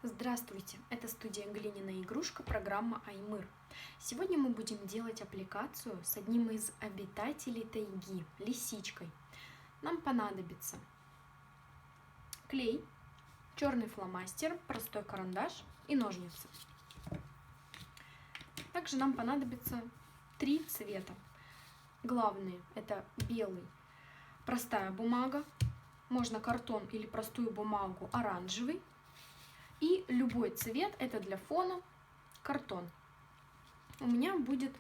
Здравствуйте, это студия Глиняная игрушка, программа Аймыр. Сегодня мы будем делать аппликацию с одним из обитателей тайги, лисичкой. Нам понадобится клей, черный фломастер, простой карандаш и ножницы. Также нам понадобится 3 цвета. Главные — это белый, простая бумага, можно картон или простую бумагу, оранжевый. И любой цвет, это для фона, картон. У меня будет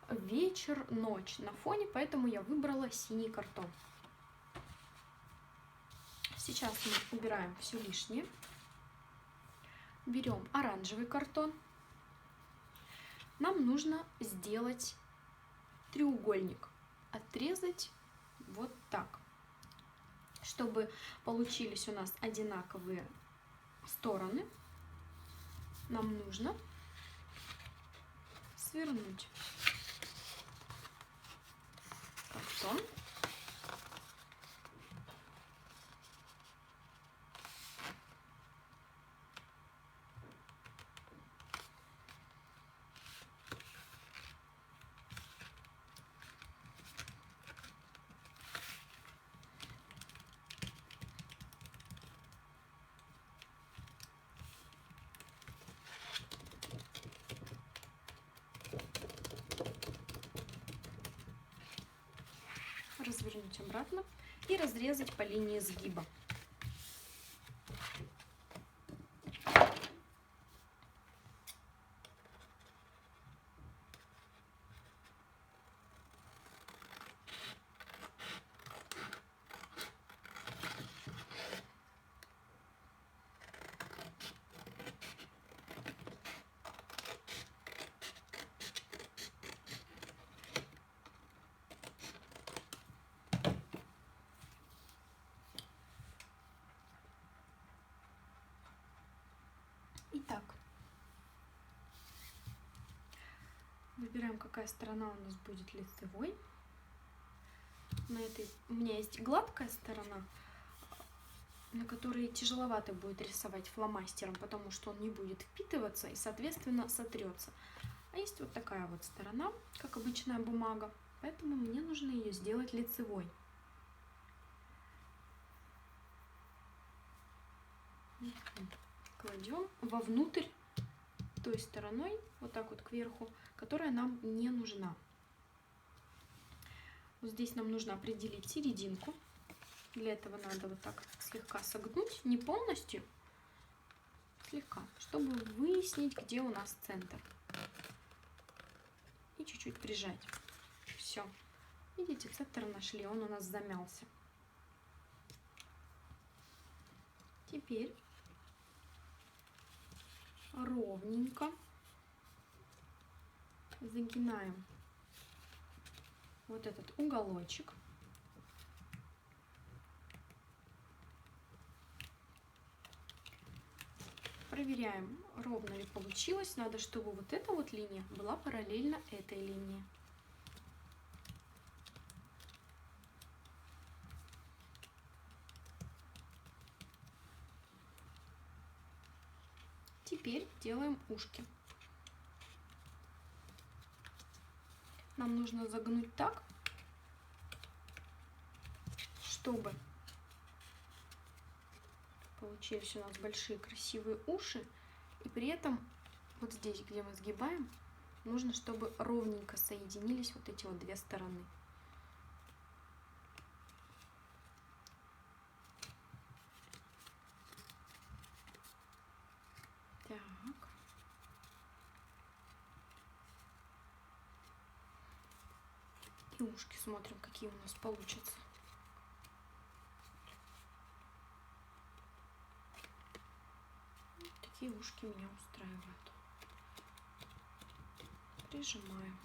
вечер, ночь на фоне, поэтому я выбрала синий картон. Сейчас мы убираем все лишнее. Берем оранжевый картон. Нам нужно сделать треугольник. Отрезать вот так, чтобы получились у нас одинаковые стороны. Нам нужно свернуть картон. Развернуть обратно и разрезать по линии сгиба. Итак, выбираем, какая сторона у нас будет лицевой. На этой у меня есть гладкая сторона, на которой тяжеловато будет рисовать фломастером, потому что он не будет впитываться и, соответственно, сотрется. А есть вот такая вот сторона, как обычная бумага, поэтому мне нужно ее сделать лицевой. Кладем вовнутрь той стороной, вот так вот кверху, которая нам не нужна. Вот здесь нам нужно определить серединку. Для этого надо вот так слегка согнуть, не полностью, слегка, чтобы выяснить, где у нас центр. И чуть-чуть прижать. Все. Видите, центр нашли, он у нас замялся. Теперь ровненько загинаем вот этот уголочек. Проверяем, ровно ли получилось. Надо, чтобы вот эта вот линия была параллельно этой линии. Теперь делаем ушки. Нам нужно загнуть так, чтобы получились у нас большие красивые уши. И при этом вот здесь, где мы сгибаем, нужно, чтобы ровненько соединились вот эти вот две стороны. Так. И ушки смотрим, какие у нас получатся. Такие ушки меня устраивают. Прижимаем.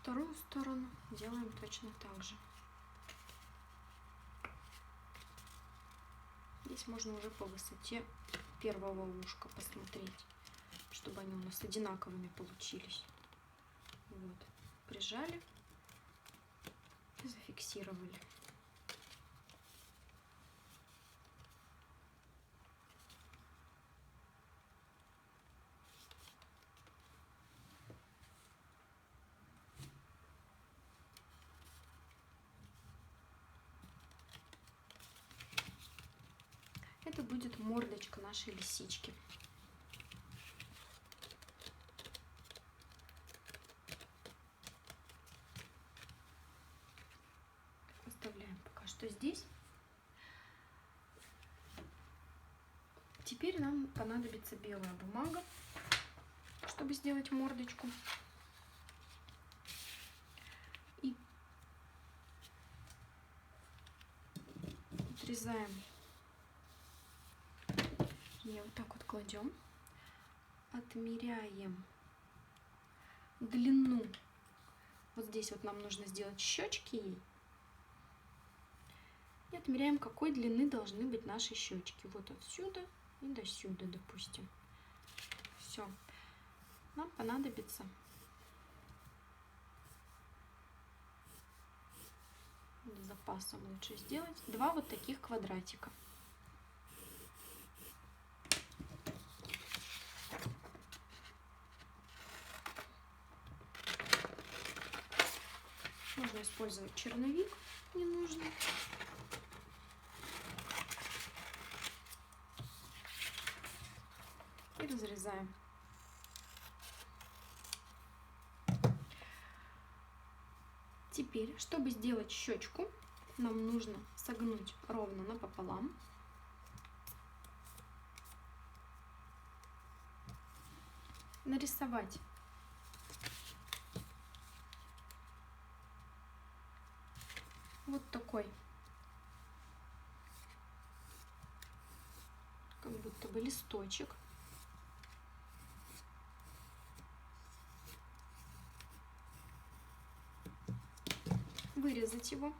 Вторую сторону делаем точно так же. Здесь можно уже по высоте первого ушка посмотреть, чтобы они у нас одинаковыми получились. Вот. Прижали зафиксировали. Это будет мордочка нашей лисички. Оставляем пока что здесь. Теперь нам понадобится белая бумага, чтобы сделать мордочку. И отрезаем. И вот так вот кладем. Отмеряем длину. Вот здесь вот нам нужно сделать щечки ей. И отмеряем, какой длины должны быть наши щечки. Вот отсюда и до сюда, допустим. Все. Нам понадобится с запасом лучше сделать 2 вот таких квадратика. Можно использовать черновик ненужный. И разрезаем. Теперь, чтобы сделать щечку, нам нужно согнуть ровно напополам. Нарисовать вот такой, как будто бы листочек. Вырезать его.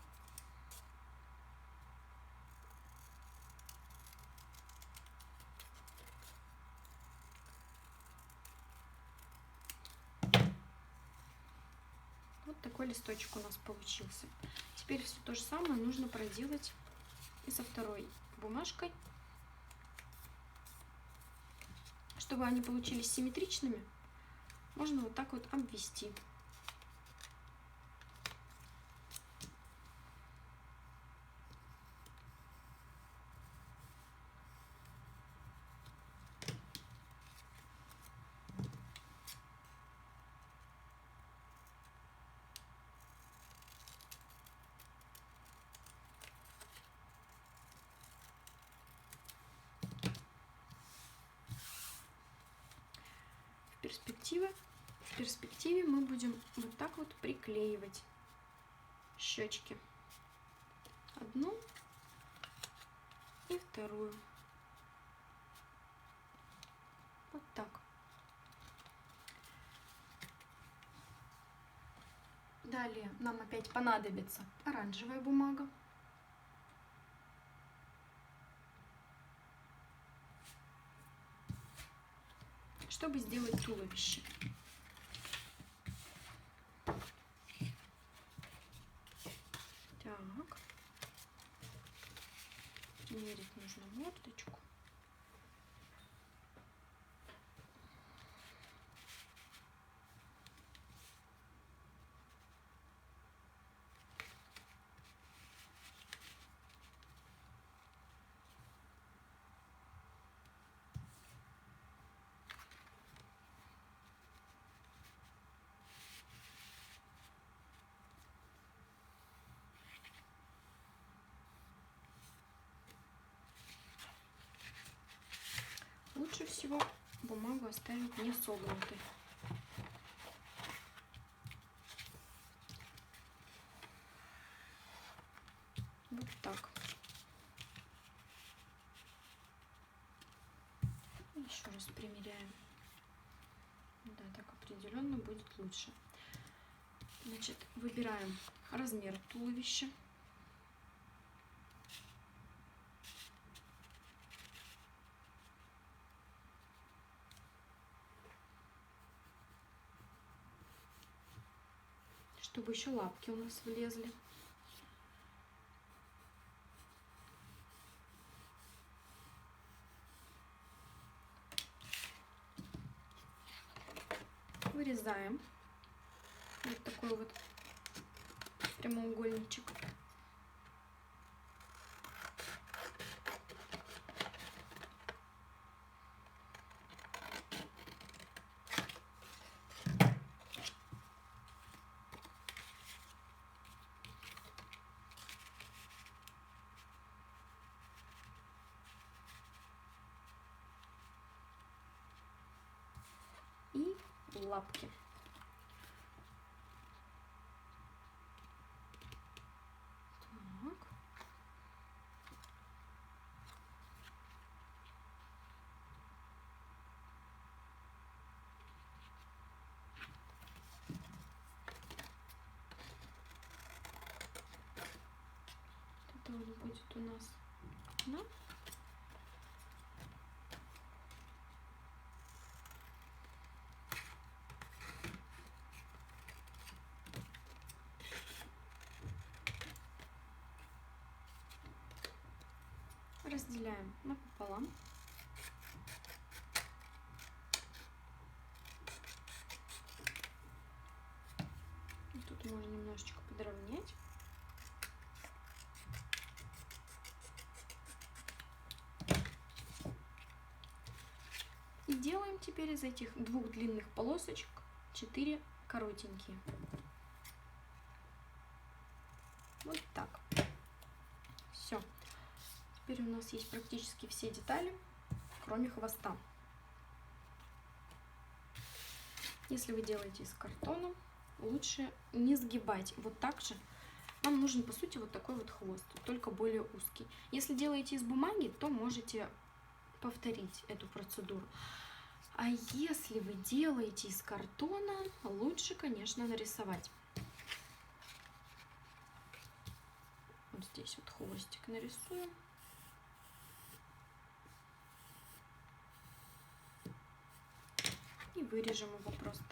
Вот такой листочек у нас получился. Теперь все то же самое нужно проделать и со второй бумажкой. Чтобы они получились симметричными, можно вот так вот обвести. В перспективе мы будем вот так вот приклеивать щечки. Одну и вторую. Вот так. Далее нам опять понадобится оранжевая бумага. Чтобы сделать туловище. Так. Мерить нужно мордочку. Лучше всего бумагу оставить не согнутой. Вот так. Еще раз примеряем. Да, так определенно будет лучше. Значит, выбираем размер туловища. Чтобы еще лапки у нас влезли. вырезаем вот такой вот прямоугольничек. И лапки. Так. Это вот будет у нас окно. Разделяем напополам. И тут можно немножечко подровнять. И делаем теперь из этих 2 длинных полосочек 4 коротенькие. Вот так. Все. Теперь у нас есть практически все детали, кроме хвоста. Если вы делаете из картона, лучше не сгибать. Вот так же вам нужен, по сути, вот такой вот хвост, только более узкий. Если делаете из бумаги, то можете повторить эту процедуру. А если вы делаете из картона, лучше, конечно, нарисовать. Вот здесь вот хвостик нарисуем. И вырежем его просто.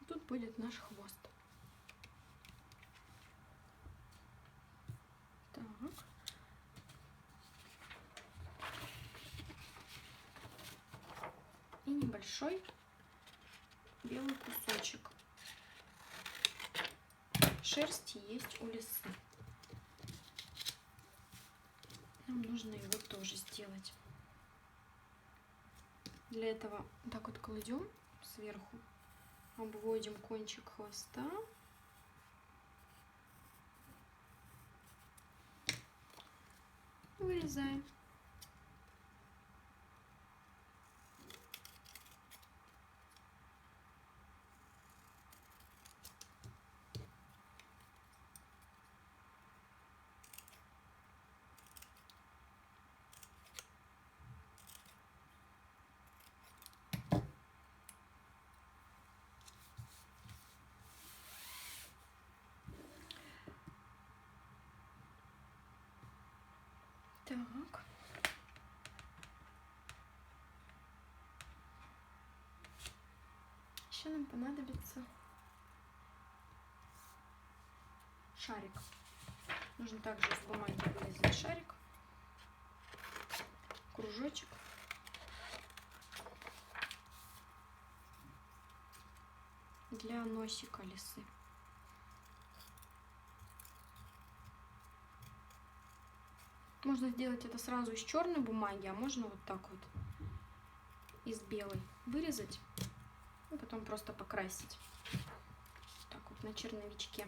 Тут будет наш хвост. Так. И небольшой белый кусочек шерсти есть у лисы. Нам нужно его тоже сделать. Для этого так вот кладем сверху, обводим кончик хвоста. Вырезаем. Так. Еще нам понадобится шарик. Нужно также из бумаги вырезать шарик, кружочек. Для носика лисы. Можно сделать это сразу из черной бумаги, а можно вот так вот из белой вырезать и потом просто покрасить. Так вот на черновичке.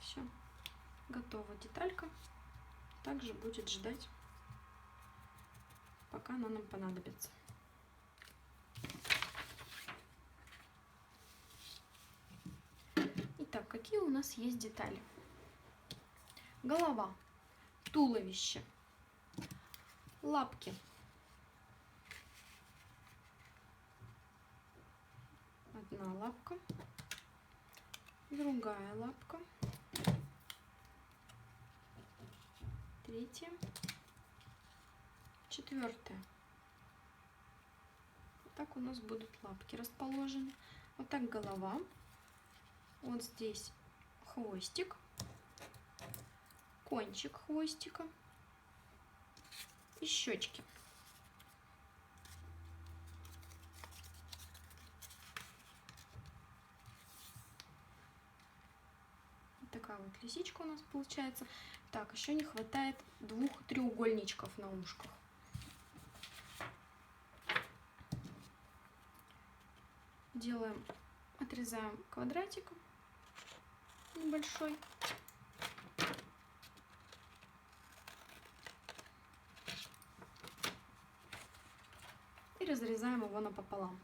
Все, готова деталька. Также будет ждать, пока она нам понадобится. Итак, какие у нас есть детали? Голова, туловище, Лапки. Одна лапка, другая лапка, третья, четвертая. Вот так у нас будут лапки расположены. Вот так голова. Вот здесь хвостик, кончик хвостика и щечки. Вот такая вот лисичка у нас получается. Так, еще не хватает 2 треугольничков на ушках. Делаем, отрезаем квадратик небольшой. И разрезаем его напополам.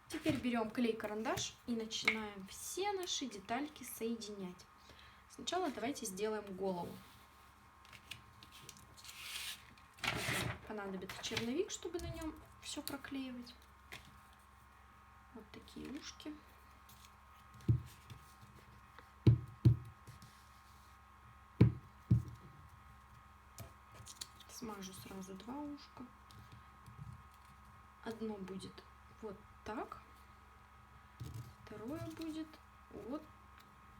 Теперь берем клей-карандаш и начинаем все наши детальки соединять. Сначала давайте сделаем голову. Понадобится черновик, чтобы на нем все проклеивать. Вот такие ушки. Смажу сразу 2 ушка. Одно будет вот так, второе будет вот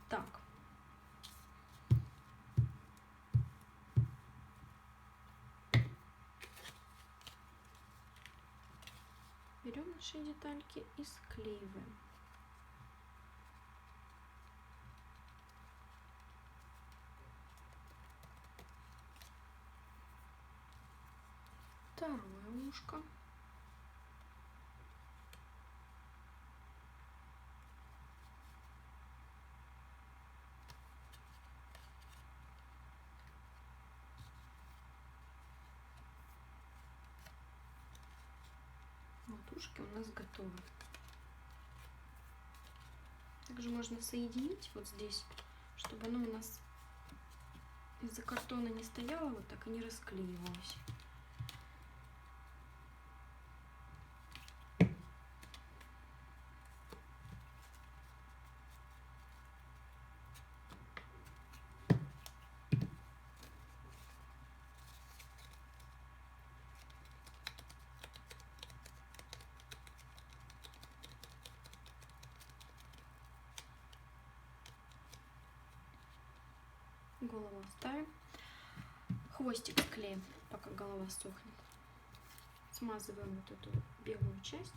так. Берем наши детальки и склеиваем. Второе ушко. Вот ушки у нас готовы. Также можно соединить вот здесь, чтобы оно у нас из-за картона не стояло вот так и не расклеивалось. Голову оставим. Хвостик склеим, пока голова сохнет. Смазываем вот эту белую часть.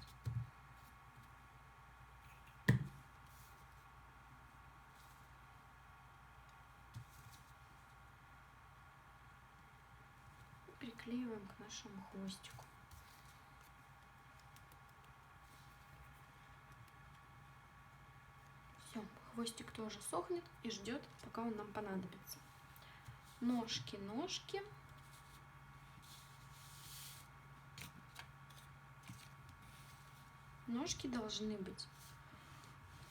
И приклеиваем к нашему хвостику. Все, хвостик тоже сохнет и ждет, пока он нам понадобится. Ножки, ножки. Ножки должны быть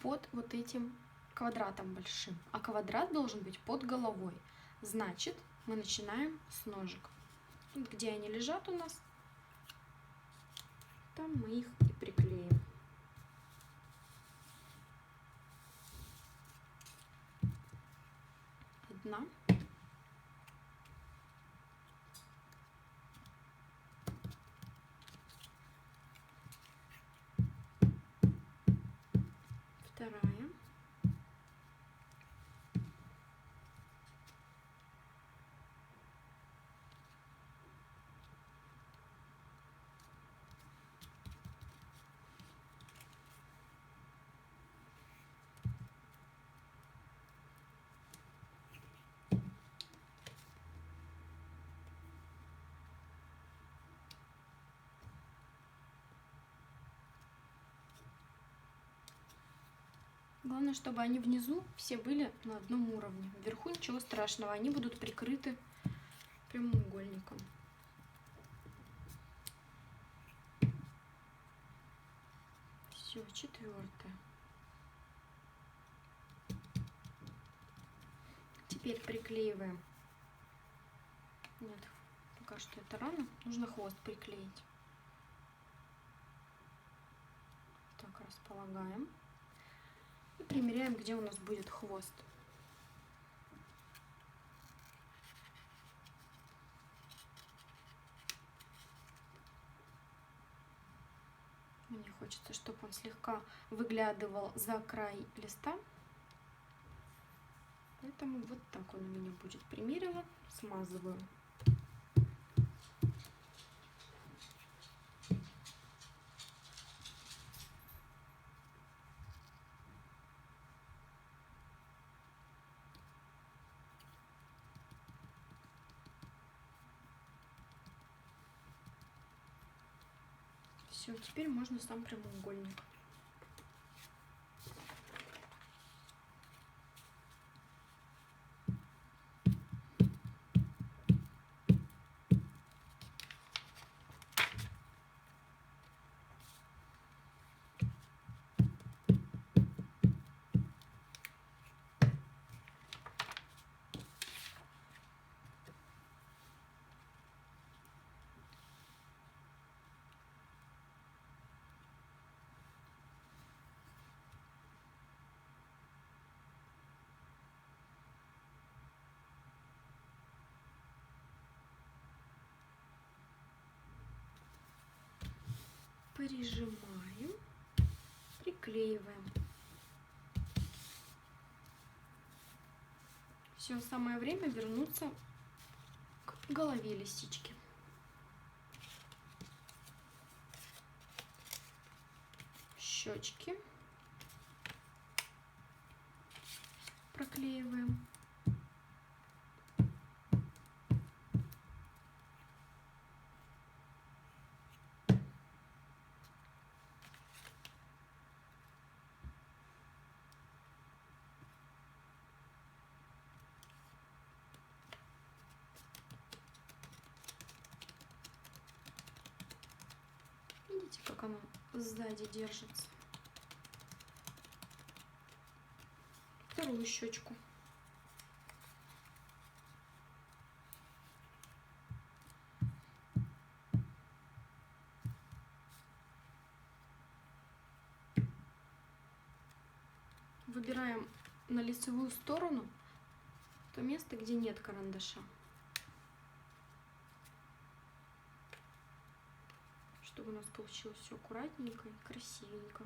под вот этим квадратом большим, а квадрат должен быть под головой. Значит, мы начинаем с ножек. Вот где они лежат у нас, там мы их и приклеим. Одна. Вторая. Главное, чтобы они внизу все были на одном уровне. Вверху ничего страшного, они будут прикрыты прямоугольником. Все, четвертое. Теперь приклеиваем. Нет, пока что это рано. Нужно хвост приклеить. Так, располагаем. И примеряем, где у нас будет хвост. Мне хочется, чтобы он слегка выглядывал за край листа. Поэтому вот так он у меня будет. Примерила, смазываю. Все, теперь можно сам прямоугольник. Прижимаем, приклеиваем. Все, самое время вернуться к голове лисички. Щечки проклеиваем. Видите, как оно сзади держится. Вторую щечку. Выбираем на лицевую сторону то место, где нет карандаша, чтобы у нас получилось все аккуратненько и красивенько.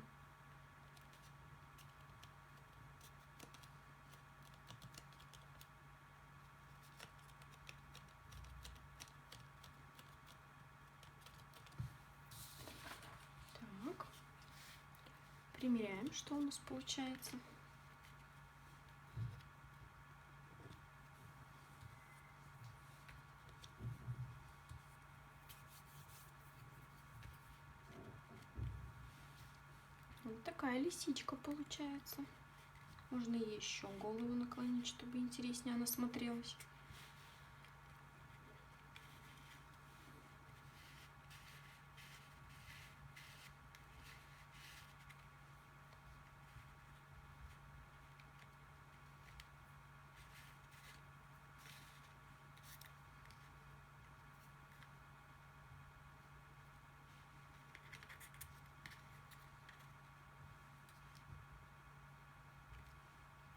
Так, примеряем, что у нас получается. Вот такая лисичка получается. Можно еще голову наклонить, чтобы интереснее она смотрелась.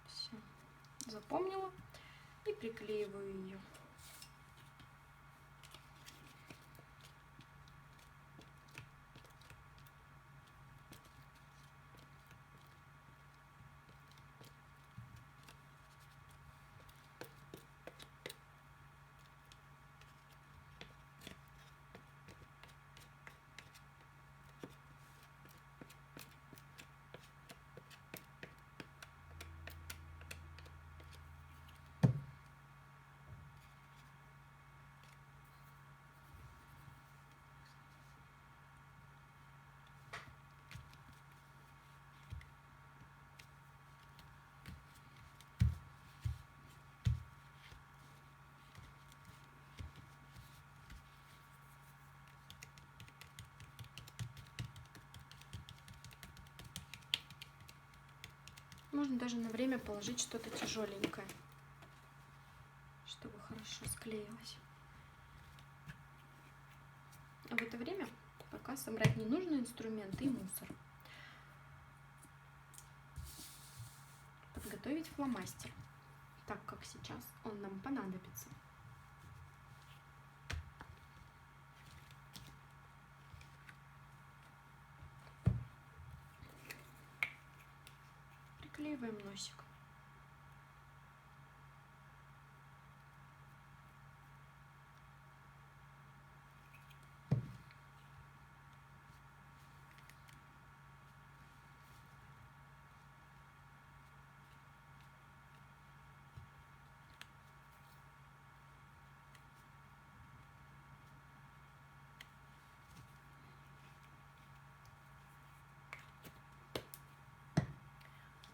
Все, запомнила и приклеиваю ее. Можно даже на время положить что-то тяжеленькое. хорошо склеилось. А в это время пока собрать ненужные инструменты и мусор. Подготовить фломастер, так как сейчас он нам понадобится. Приклеиваем носик.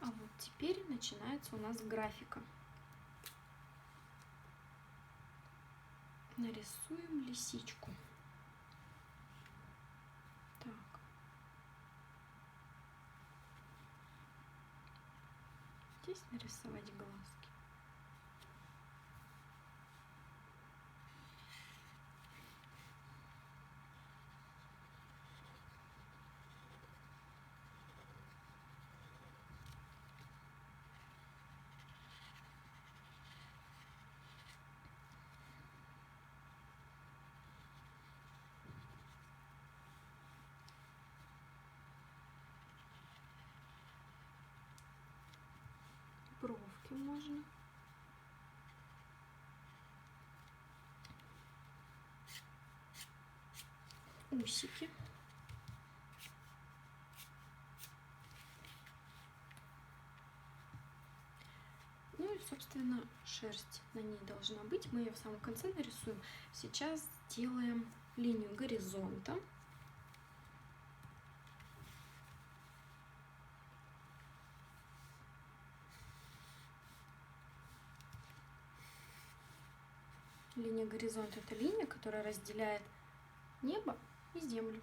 А вот теперь начинается у нас графика. Нарисуем лисичку. Так. Здесь нарисовать глазки. Бровки можно. Усики. Ну и, собственно, шерсть на ней должна быть. Мы ее в самом конце нарисуем. Сейчас делаем линию горизонта. Линия горизонта — это линия, которая разделяет небо и землю.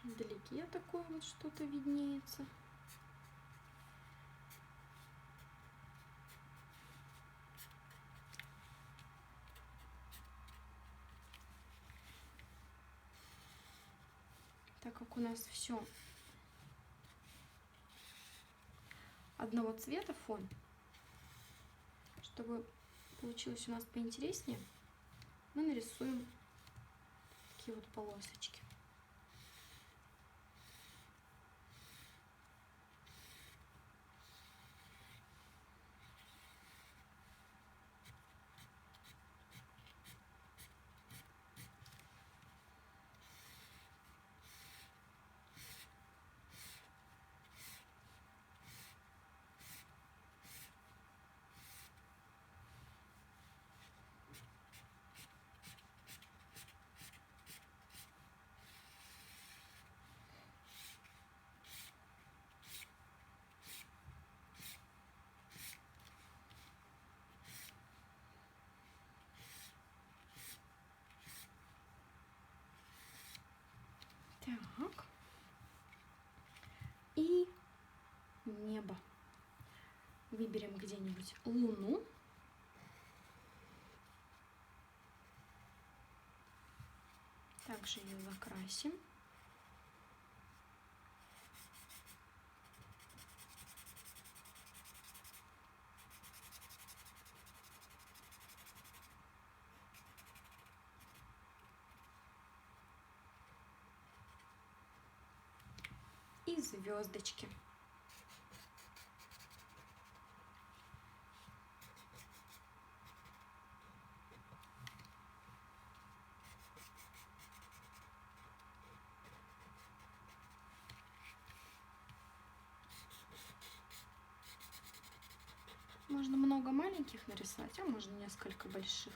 Вдалеке такое вот что-то виднеется. Так как у нас все одного цвета фон, чтобы получилось у нас поинтереснее, мы нарисуем такие вот полосочки. Так. И небо. Выберем где-нибудь луну. Также ее закрасим. И звездочки. Можно много маленьких нарисовать, а можно несколько больших.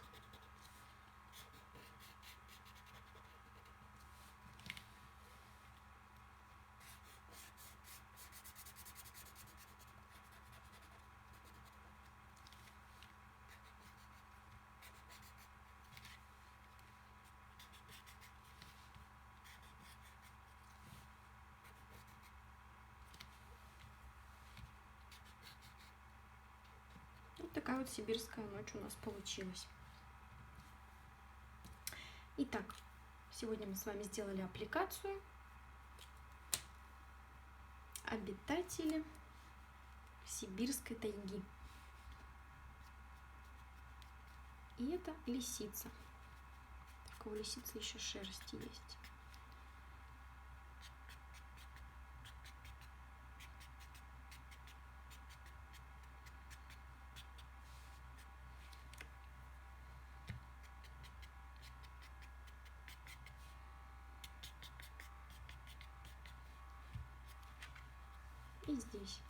такая вот сибирская ночь у нас получилась. Итак, сегодня мы с вами сделали аппликацию. Обитатели сибирской тайги. И это лисица. Только у лисицы еще шерсти есть. И здесь.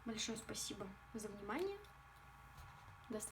Большое спасибо за внимание.